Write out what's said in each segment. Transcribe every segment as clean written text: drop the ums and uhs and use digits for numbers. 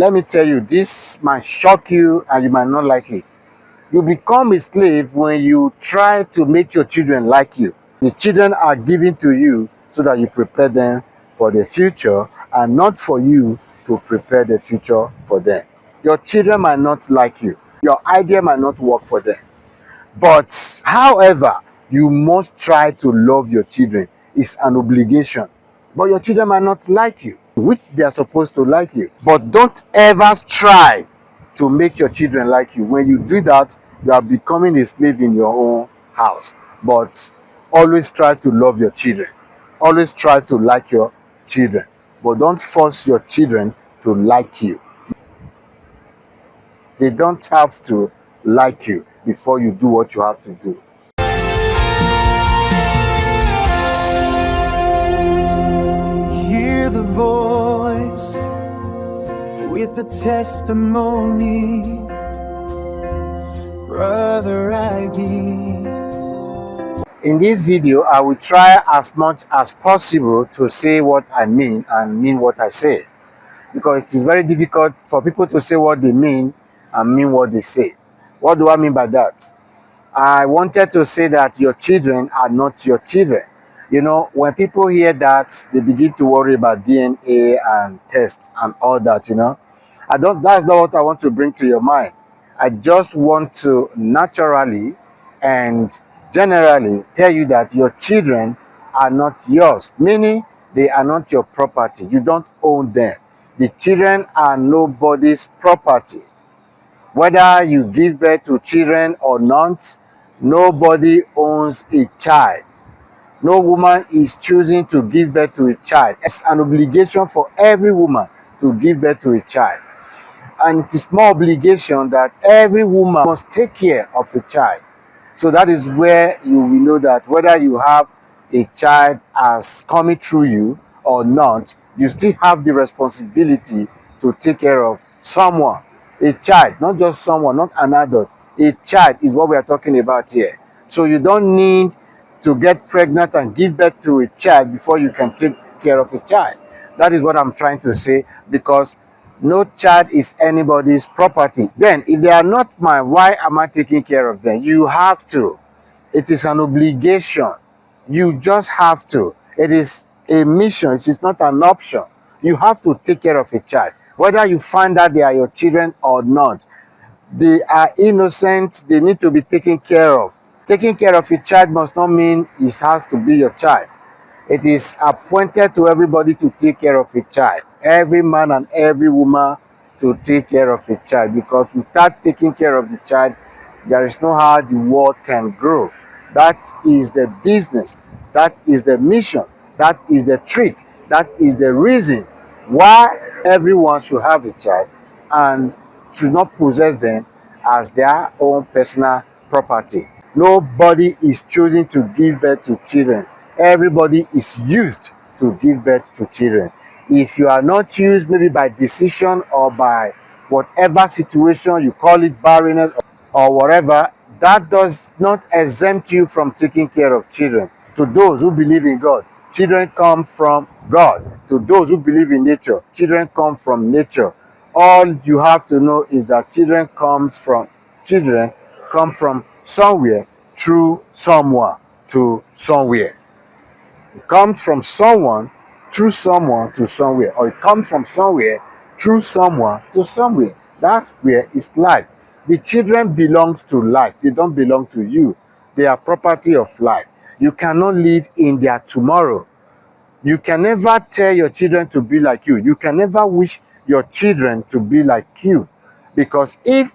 let me tell you, this might shock you and you might not like it. You become a slave when you try to make your children like you. The children are given to you so that you prepare them for the future and not for you to prepare the future for them. Your children might not like you. Your idea might not work for them. But, however, you must try to love your children. It's an obligation. But your children might not like you, which they are supposed to like you. But don't ever strive to make your children like you. When you do that, you are becoming a slave in your own house. But always try to love your children. Always try to like your children. But don't force your children to like you. They don't have to like you before you do what you have to do. Hear the voice with the testimony, Brother Aiedee. In this video, I will try as much as possible to say what I mean and mean what I say, because it is very difficult for people to say what they mean and mean what they say. What do I mean by that? I wanted to say that your children are not your children. You know, when people hear that, they begin to worry about DNA and test and all that, you know. That's not what I want to bring to your mind. I just want to naturally and generally tell you that your children are not yours, meaning they are not your property. You don't own them. The children are nobody's property. Whether you give birth to children or not, nobody owns a child. No woman is choosing to give birth to a child. It's an obligation for every woman to give birth to a child. And it is more obligation that every woman must take care of a child. So that is where you will know that whether you have a child as coming through you or not, you still have the responsibility to take care of someone. A child, not just someone, not an adult. A child is what we are talking about here. So you don't need to get pregnant and give birth to a child before you can take care of a child. That is what I'm trying to say, because no child is anybody's property. Then, if they are not mine, why am I taking care of them? You have to. It is an obligation. You just have to. It is a mission. It is not an option. You have to take care of a child. Whether you find out they are your children or not, they are innocent. They need to be taken care of. Taking care of a child must not mean it has to be your child. It is appointed to everybody to take care of a child. Every man and every woman to take care of a child, because without taking care of the child, there is no how the world can grow. That is the business. That is the mission. That is the trick. That is the reason why everyone should have a child and should not possess them as their own personal property. Nobody is choosing to give birth to children. Everybody is used to give birth to children. If you are not used, maybe by decision or by whatever situation, you call it barrenness or whatever, that does not exempt you from taking care of children. To those who believe in God, children come from God. To those who believe in nature, children come from nature. All you have to know is that children come from somewhere through someone to somewhere. It comes from someone through someone to somewhere, or it comes from somewhere through someone to somewhere. That's where it's life. The children belong to life. They don't belong to you. They are property of life. You cannot live in their tomorrow. You can never tell your children to be like you. You can never wish your children to be like you. Because if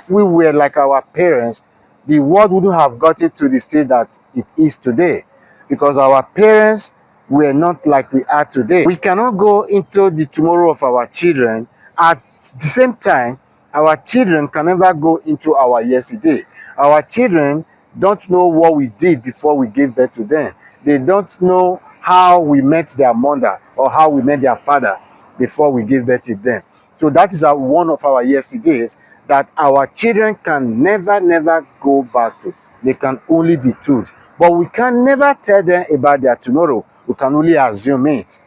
we were like our parents, the world wouldn't have gotten to the state that it is today. Because our parents were not like we are today. We cannot go into the tomorrow of our children. At the same time, our children can never go into our yesterday. Our children don't know what we did before we gave birth to them. They don't know how we met their mother or how we met their father before we gave birth to them. So that is one of our yesterdays that our children can never go back to. They can only be told. But we can never tell them about their tomorrow. We can only assume it.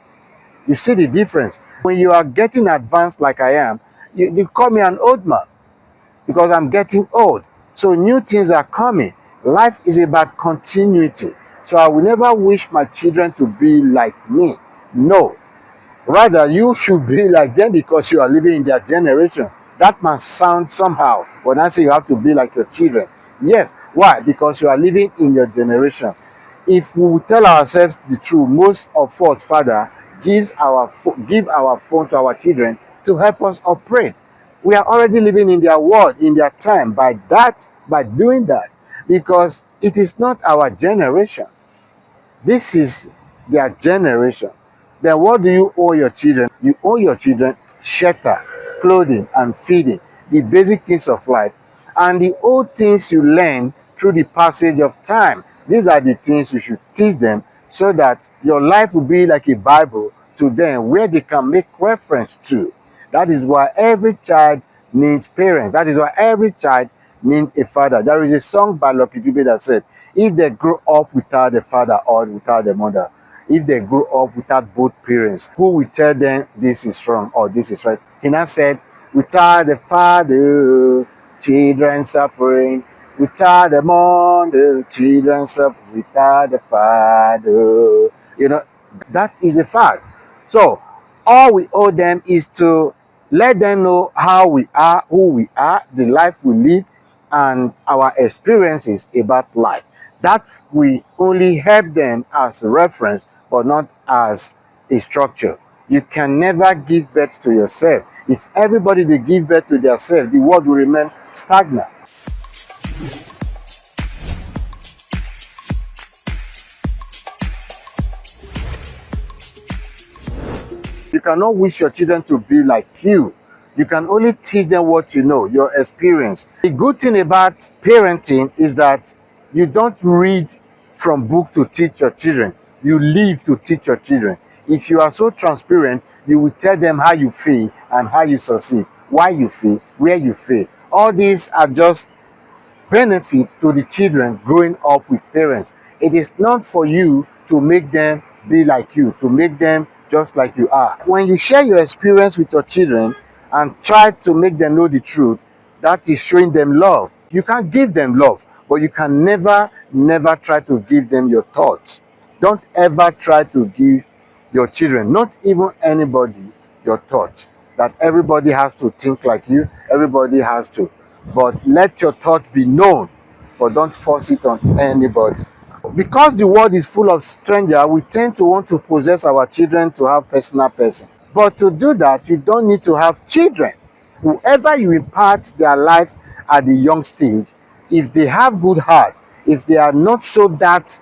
You see the difference? When you are getting advanced like I am, you call me an old man because I'm getting old. So new things are coming. Life is about continuity. So I will never wish my children to be like me. No. Rather, you should be like them because you are living in their generation. That must sound somehow when I say you have to be like your children. Yes. Why? Because you are living in your generation. If we tell ourselves the truth, most of us, father, give our phone to our children to help us operate. We are already living in their world, in their time, by doing that, because it is not our generation. This is their generation. Then what do you owe your children? You owe your children shelter, clothing, and feeding, the basic things of life, and the old things you learn through the passage of time. These are the things you should teach them so that your life will be like a Bible to them where they can make reference to. That is why every child needs parents. That is why every child needs a father. There is a song by Lucky Dube that said, if they grow up without the father or without the mother, if they grow up without both parents, who will tell them this is wrong or this is right? He now said, without the father, children suffering. Without the mother, children suffer. Without the father. You know, that is a fact. So, all we owe them is to let them know how we are, who we are, the life we live, and our experiences about life. That we only help them as a reference, but not as a structure. You can never give birth to yourself. If everybody they give birth to themselves, the world will remain stagnant. You cannot wish your children to be like you. You can only teach them what you know, your experience. The good thing about parenting is that you don't read from book to teach your children. You live to teach your children. If you are so transparent, you will tell them how you feel and how you succeed, why you feel, where you fail. All these are just benefit to the children growing up with parents. It is not for you to make them be like you, to make them just like you are. When you share your experience with your children and try to make them know the truth, that is showing them love. You can't give them love, but you can never try to give them your thoughts. Don't ever try to give your children, not even anybody, your thoughts. That everybody has to think like you, everybody has to. But let your thought be known, but don't force it on anybody. Because the world is full of strangers, we tend to want to possess our children to have personal person. But to do that, you don't need to have children. Whoever you impart their life at the young stage, if they have good heart, if they are not so that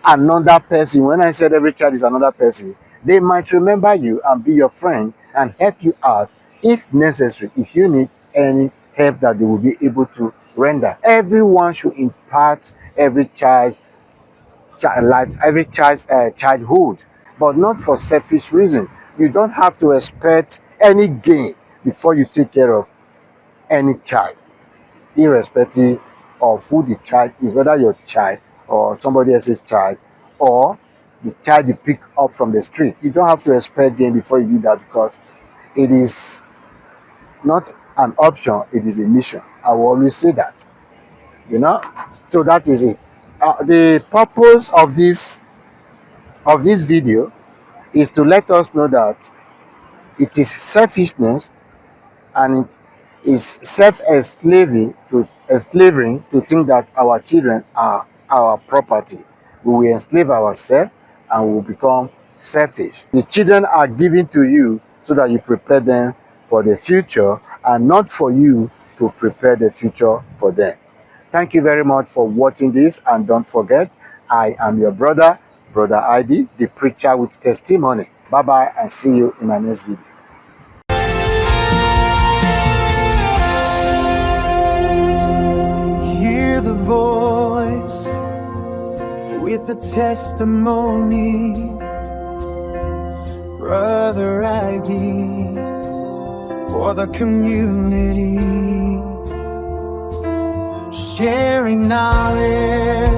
another person, when I said every child is another person, they might remember you and be your friend and help you out if necessary, if you need any help that they will be able to render. Everyone should impart every child's life, every child's childhood, but not for selfish reason. You don't have to expect any gain before you take care of any child, irrespective of who the child is, whether your child or somebody else's child or the child you pick up from the street. You don't have to expect gain before you do that because it is not an option, it is a mission. I will always say that, you know. So that is it. The purpose of this video is to let us know that it is selfishness and it is enslaving to think that our children are our property. We will enslave ourselves and we will become selfish. The children are given to you so that you prepare them for the future and not for you to prepare the future for them. Thank you very much for watching this, and don't forget, I am your brother, Brother Aiedee, the preacher with testimony. Bye bye and see you in my next video. Hear the voice with the testimony, Brother Aiedee, for the community, sharing knowledge,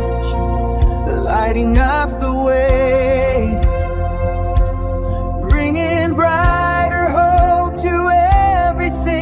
lighting up the way, bringing brighter voices